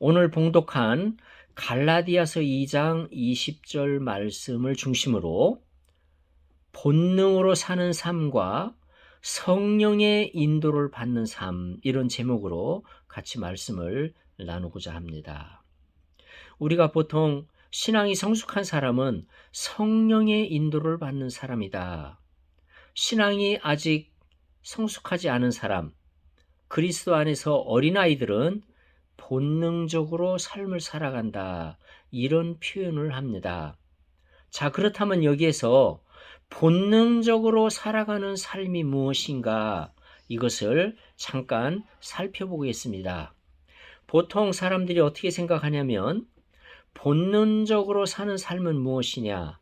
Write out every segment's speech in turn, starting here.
오늘 봉독한 갈라디아서 2장 20절 말씀을 중심으로 본능으로 사는 삶과 성령의 인도를 받는 삶, 이런 제목으로 같이 말씀을 나누고자 합니다. 우리가 보통 신앙이 성숙한 사람은 성령의 인도를 받는 사람이다. 신앙이 아직 성숙하지 않은 사람, 그리스도 안에서 어린아이들은 본능적으로 삶을 살아간다, 이런 표현을 합니다. 자, 그렇다면 여기에서 본능적으로 살아가는 삶이 무엇인가, 이것을 잠깐 살펴보겠습니다. 보통 사람들이 어떻게 생각하냐면, 본능적으로 사는 삶은 무엇이냐?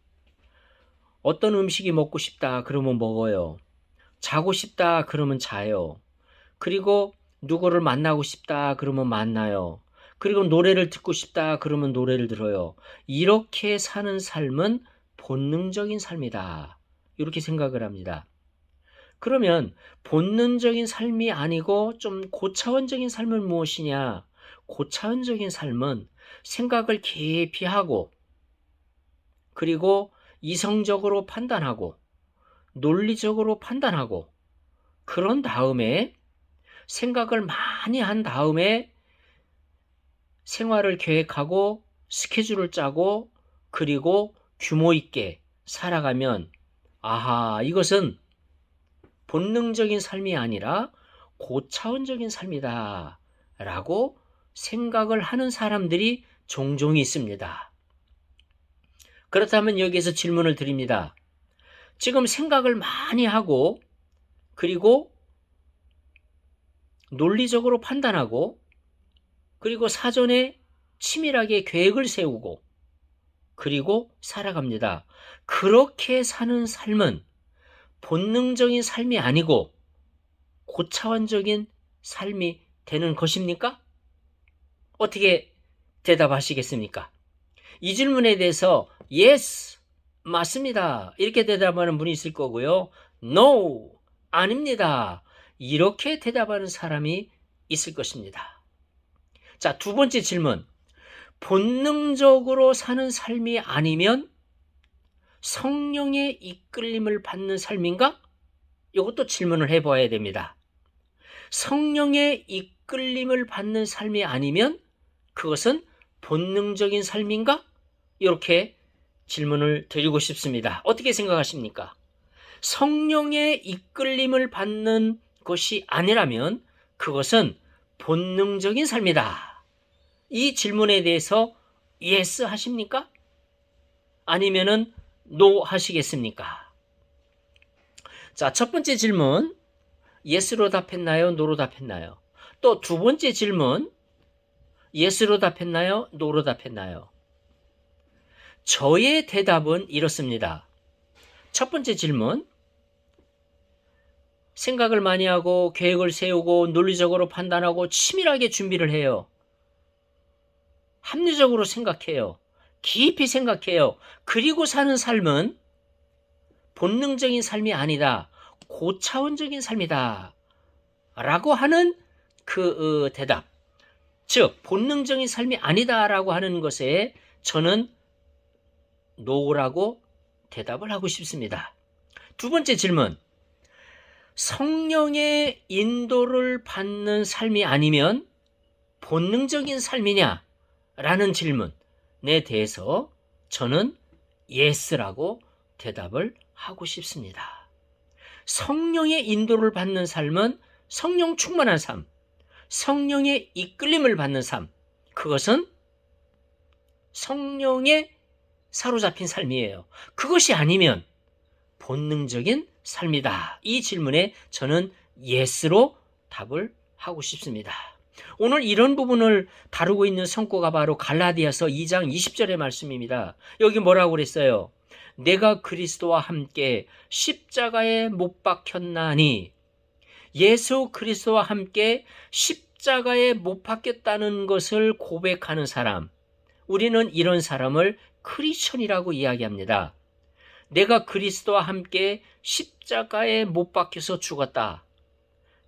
어떤 음식이 먹고 싶다 그러면 먹어요. 자고 싶다 그러면 자요. 그리고 누구를 만나고 싶다 그러면 만나요. 그리고 노래를 듣고 싶다 그러면 노래를 들어요. 이렇게 사는 삶은 본능적인 삶이다, 이렇게 생각을 합니다. 그러면 본능적인 삶이 아니고 좀 고차원적인 삶은 무엇이냐? 고차원적인 삶은 생각을 깊이 하고, 그리고 이성적으로 판단하고, 논리적으로 판단하고, 그런 다음에 생각을 많이 한 다음에 생활을 계획하고 스케줄을 짜고, 그리고 규모 있게 살아가면, 아하, 이것은 본능적인 삶이 아니라 고차원적인 삶이다 라고 생각을 하는 사람들이 종종 있습니다. 그렇다면 여기에서 질문을 드립니다. 지금 생각을 많이 하고, 그리고 논리적으로 판단하고, 그리고 사전에 치밀하게 계획을 세우고, 그리고 살아갑니다. 그렇게 사는 삶은 본능적인 삶이 아니고 고차원적인 삶이 되는 것입니까? 어떻게 대답하시겠습니까? 이 질문에 대해서 yes, 맞습니다, 이렇게 대답하는 분이 있을 거고요. no, 아닙니다, 이렇게 대답하는 사람이 있을 것입니다. 자, 두 번째 질문. 본능적으로 사는 삶이 아니면 성령의 이끌림을 받는 삶인가? 이것도 질문을 해봐야 됩니다. 성령의 이끌림을 받는 삶이 아니면 그것은 본능적인 삶인가? 이렇게 질문을 드리고 싶습니다. 어떻게 생각하십니까? 성령의 이끌림을 받는 것이 아니라면 그것은 본능적인 삶이다. 이 질문에 대해서 yes 하십니까? 아니면은 no 하시겠습니까? 자, 첫 번째 질문, yes로 답했나요? no로 답했나요? 또 두 번째 질문, yes로 답했나요? no로 답했나요? 저의 대답은 이렇습니다. 첫 번째 질문, 생각을 많이 하고 계획을 세우고 논리적으로 판단하고 치밀하게 준비를 해요. 합리적으로 생각해요. 깊이 생각해요. 그리고 사는 삶은 본능적인 삶이 아니다, 고차원적인 삶이다 라고 하는 그 대답, 즉 본능적인 삶이 아니다라고 하는 것에 저는 노라고 대답을 하고 싶습니다. 두 번째 질문, 성령의 인도를 받는 삶이 아니면 본능적인 삶이냐 라는 질문에 대해서 저는 yes라고 대답을 하고 싶습니다. 성령의 인도를 받는 삶은 성령 충만한 삶, 성령의 이끌림을 받는 삶, 그것은 성령에 사로잡힌 삶이에요. 그것이 아니면 본능적인 삶이다. 이 질문에 저는 yes로 답을 하고 싶습니다. 오늘 이런 부분을 다루고 있는 성구가 바로 갈라디아서 2장 20절의 말씀입니다. 여기 뭐라고 그랬어요? 내가 그리스도와 함께 십자가에 못 박혔나니, 예수 그리스도와 함께 십자가에 못 박혔다는 것을 고백하는 사람, 우리는 이런 사람을 크리스천이라고 이야기합니다. 내가 그리스도와 함께 십자가에 못 박혀서 죽었다,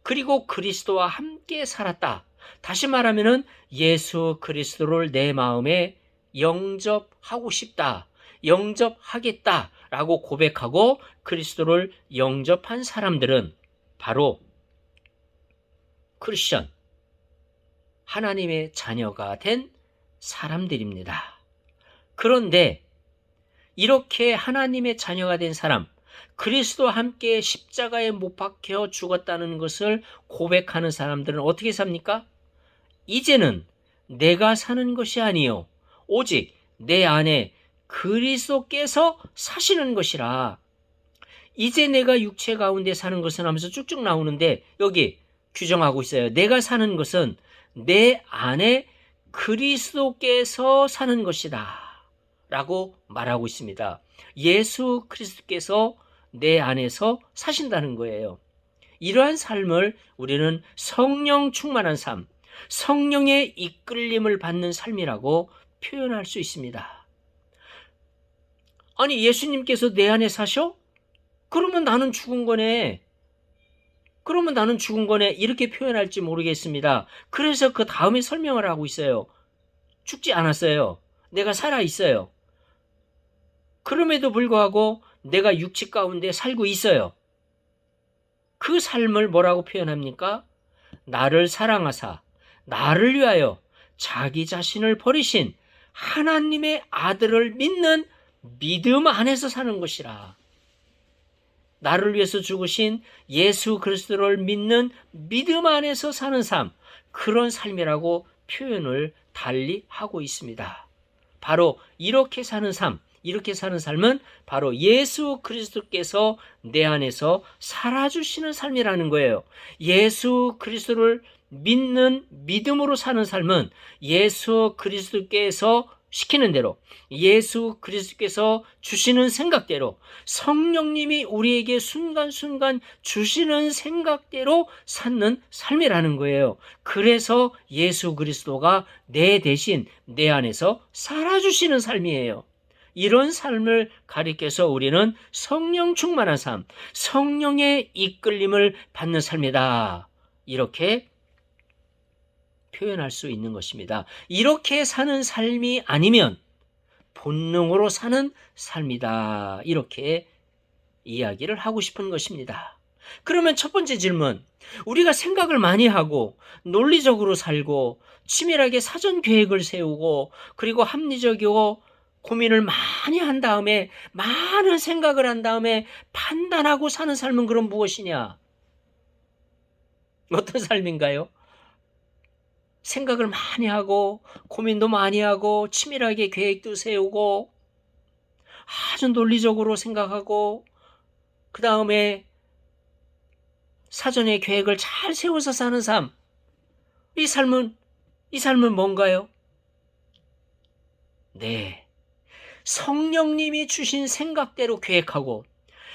그리고 그리스도와 함께 살았다, 다시 말하면은 예수 그리스도를 내 마음에 영접하고 싶다, 영접하겠다라고 고백하고 그리스도를 영접한 사람들은 바로 크리스천, 하나님의 자녀가 된 사람들입니다. 그런데 이렇게 하나님의 자녀가 된 사람, 그리스도와 함께 십자가에 못 박혀 죽었다는 것을 고백하는 사람들은 어떻게 삽니까? 이제는 내가 사는 것이 아니요 오직 내 안에 그리스도께서 사시는 것이라. 이제 내가 육체 가운데 사는 것은 하면서 쭉쭉 나오는데 여기 규정하고 있어요. 내가 사는 것은 내 안에 그리스도께서 사는 것이다 라고 말하고 있습니다. 예수 그리스도께서 내 안에서 사신다는 거예요. 이러한 삶을 우리는 성령 충만한 삶, 성령의 이끌림을 받는 삶이라고 표현할 수 있습니다. 아니, 예수님께서 내 안에 사셔? 그러면 나는 죽은 거네. 이렇게 표현할지 모르겠습니다. 그래서 그 다음에 설명을 하고 있어요. 죽지 않았어요. 내가 살아 있어요. 그럼에도 불구하고 내가 육체 가운데 살고 있어요. 그 삶을 뭐라고 표현합니까? 나를 사랑하사 나를 위하여 자기 자신을 버리신 하나님의 아들을 믿는 믿음 안에서 사는 것이라. 나를 위해서 죽으신 예수 그리스도를 믿는 믿음 안에서 사는 삶, 그런 삶이라고 표현을 달리 하고 있습니다. 바로 이렇게 사는 삶, 이렇게 사는 삶은 바로 예수 그리스도께서 내 안에서 살아주시는 삶이라는 거예요. 예수 그리스도를 믿는 믿음으로 사는 삶은 예수 그리스도께서 시키는 대로, 예수 그리스도께서 주시는 생각대로, 성령님이 우리에게 순간순간 주시는 생각대로 사는 삶이라는 거예요. 그래서 예수 그리스도가 내 대신 내 안에서 살아주시는 삶이에요. 이런 삶을 가리켜서 우리는 성령 충만한 삶, 성령의 이끌림을 받는 삶이다, 이렇게 표현할 수 있는 것입니다. 이렇게 사는 삶이 아니면 본능으로 사는 삶이다, 이렇게 이야기를 하고 싶은 것입니다. 그러면 첫 번째 질문, 우리가 생각을 많이 하고 논리적으로 살고 치밀하게 사전 계획을 세우고 그리고 합리적이고 고민을 많이 한 다음에, 많은 생각을 한 다음에 판단하고 사는 삶은 그럼 무엇이냐? 어떤 삶인가요? 생각을 많이 하고 고민도 많이 하고 치밀하게 계획도 세우고 아주 논리적으로 생각하고 그 다음에 사전에 계획을 잘 세워서 사는 삶, 이 삶은 뭔가요? 네, 성령님이 주신 생각대로 계획하고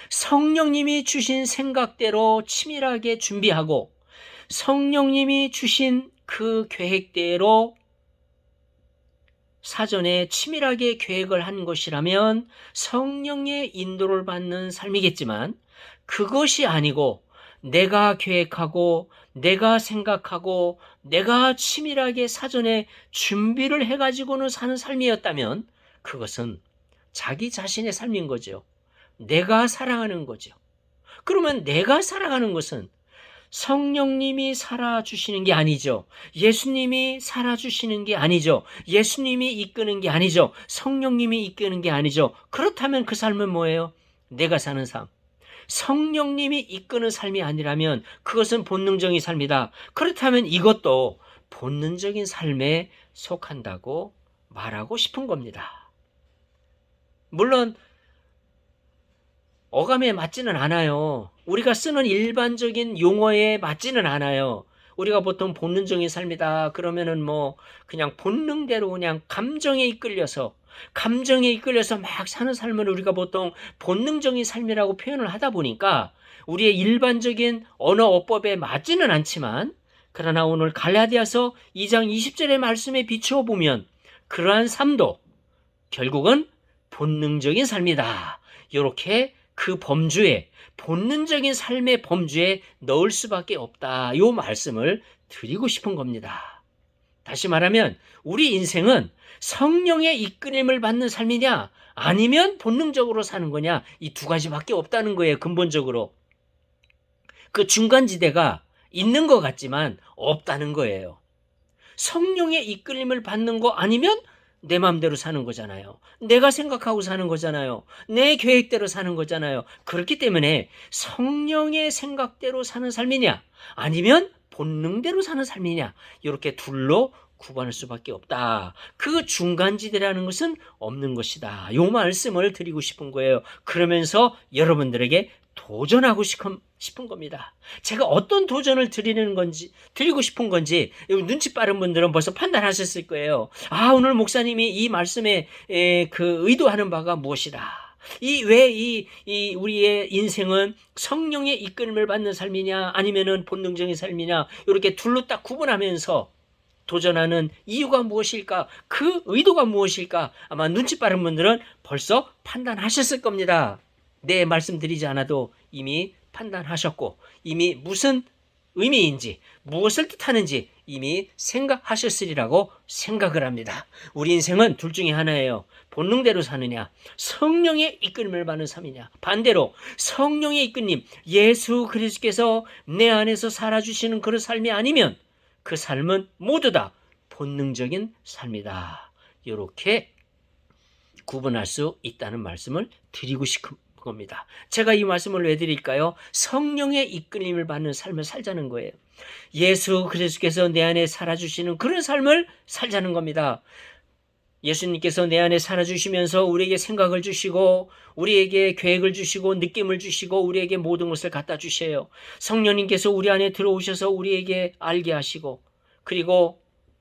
성령님이 주신 생각대로 치밀하게 준비하고 성령님이 주신 그 계획대로 사전에 치밀하게 계획을 한 것이라면 성령의 인도를 받는 삶이겠지만, 그것이 아니고 내가 계획하고 내가 생각하고 내가 치밀하게 사전에 준비를 해가지고는 사는 삶이었다면 그것은 자기 자신의 삶인 거죠. 내가 살아가는 거죠. 그러면 내가 살아가는 것은 성령님이 살아주시는 게 아니죠. 예수님이 살아주시는 게 아니죠. 예수님이 이끄는 게 아니죠. 성령님이 이끄는 게 아니죠. 그렇다면 그 삶은 뭐예요? 내가 사는 삶. 성령님이 이끄는 삶이 아니라면 그것은 본능적인 삶이다. 그렇다면 이것도 본능적인 삶에 속한다고 말하고 싶은 겁니다. 물론 어감에 맞지는 않아요. 우리가 쓰는 일반적인 용어에 맞지는 않아요. 우리가 보통 본능적인 삶이다 그러면은 그냥 본능대로 그냥 감정에 이끌려서 막 사는 삶을 우리가 보통 본능적인 삶이라고 표현을 하다 보니까 우리의 일반적인 언어어법에 맞지는 않지만, 그러나 오늘 갈라디아서 2장 20절의 말씀에 비추어 보면 그러한 삶도 결국은 본능적인 삶이다, 이렇게 그 범주에, 본능적인 삶의 범주에 넣을 수밖에 없다. 요 말씀을 드리고 싶은 겁니다. 다시 말하면 우리 인생은 성령의 이끌림을 받는 삶이냐 아니면 본능적으로 사는 거냐, 이 두 가지밖에 없다는 거예요. 근본적으로 그 중간지대가 있는 것 같지만 없다는 거예요. 성령의 이끌림을 받는 거 아니면 내 마음대로 사는 거잖아요. 내가 생각하고 사는 거잖아요. 내 계획대로 사는 거잖아요. 그렇기 때문에 성령의 생각대로 사는 삶이냐 아니면 본능대로 사는 삶이냐, 이렇게 둘로 구분할 수밖에 없다. 그 중간지대라는 것은 없는 것이다. 이 말씀을 드리고 싶은 거예요. 그러면서 여러분들에게 도전하고 싶은 겁니다. 제가 어떤 도전을 드리고 싶은 건지 눈치 빠른 분들은 벌써 판단하셨을 거예요. 아, 오늘 목사님이 이 말씀에 그 의도하는 바가 무엇이다. 왜 우리의 인생은 성령의 이끌림을 받는 삶이냐 아니면은 본능적인 삶이냐, 이렇게 둘로 딱 구분하면서 도전하는 이유가 무엇일까? 그 의도가 무엇일까? 아마 눈치 빠른 분들은 벌써 판단하셨을 겁니다. 내 말씀드리지 않아도 이미 판단하셨고, 이미 무슨 의미인지, 무엇을 뜻하는지 이미 생각하셨으리라고 생각을 합니다. 우리 인생은 둘 중에 하나예요. 본능대로 사느냐, 성령의 이끌림을 받는 삶이냐. 반대로 성령의 이끌림, 예수 그리스도께서 내 안에서 살아주시는 그런 삶이 아니면 그 삶은 모두 다 본능적인 삶이다. 이렇게 구분할 수 있다는 말씀을 드리고 싶은 겁니다. 제가 이 말씀을 왜 드릴까요? 성령의 이끌림을 받는 삶을 살자는 거예요. 예수 그리스도께서 내 안에 살아주시는 그런 삶을 살자는 겁니다. 예수님께서 내 안에 살아주시면서 우리에게 생각을 주시고, 우리에게 계획을 주시고, 느낌을 주시고, 우리에게 모든 것을 갖다 주셔요. 성령님께서 우리 안에 들어오셔서 우리에게 알게 하시고, 그리고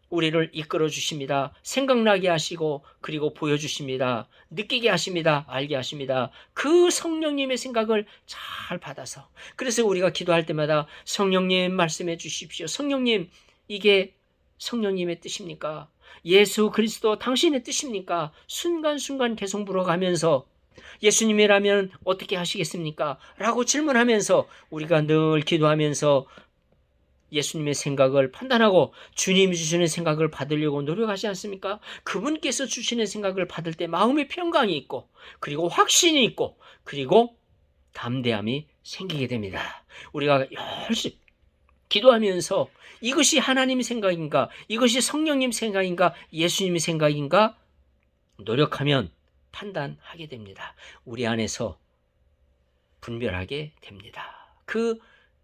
우리를 이끌어 주십니다. 생각나게 하시고, 그리고 보여주십니다. 느끼게 하십니다. 알게 하십니다. 그 성령님의 생각을 잘 받아서, 그래서 우리가 기도할 때마다 성령님 말씀해 주십시오. 성령님, 이게 성령님의 뜻입니까? 예수 그리스도 당신의 뜻입니까? 순간순간 계속 물어가면서 예수님이라면 어떻게 하시겠습니까? 라고 질문하면서 우리가 늘 기도하면서 예수님의 생각을 판단하고 주님이 주시는 생각을 받으려고 노력하지 않습니까? 그분께서 주시는 생각을 받을 때 마음의 평강이 있고, 그리고 확신이 있고, 그리고 담대함이 생기게 됩니다. 우리가 열심히 기도하면서 이것이 하나님 생각인가, 이것이 성령님 생각인가, 예수님의 생각인가 노력하면 판단하게 됩니다. 우리 안에서 분별하게 됩니다. 그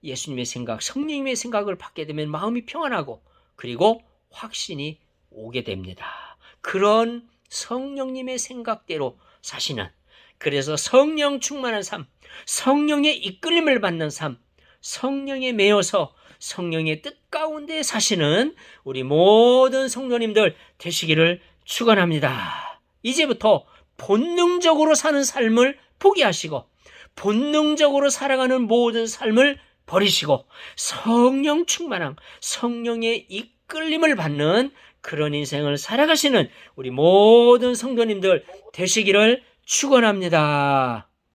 예수님의 생각, 성령님의 생각을 받게 되면 마음이 평안하고, 그리고 확신이 오게 됩니다. 그런 성령님의 생각대로 사시는, 그래서 성령 충만한 삶, 성령의 이끌림을 받는 삶, 성령에 매여서 성령의 뜻 가운데 사시는 우리 모든 성도님들 되시기를 축원합니다. 이제부터 본능적으로 사는 삶을 포기하시고, 본능적으로 살아가는 모든 삶을 버리시고, 성령 충만한 성령의 이끌림을 받는 그런 인생을 살아가시는 우리 모든 성도님들 되시기를 축원합니다.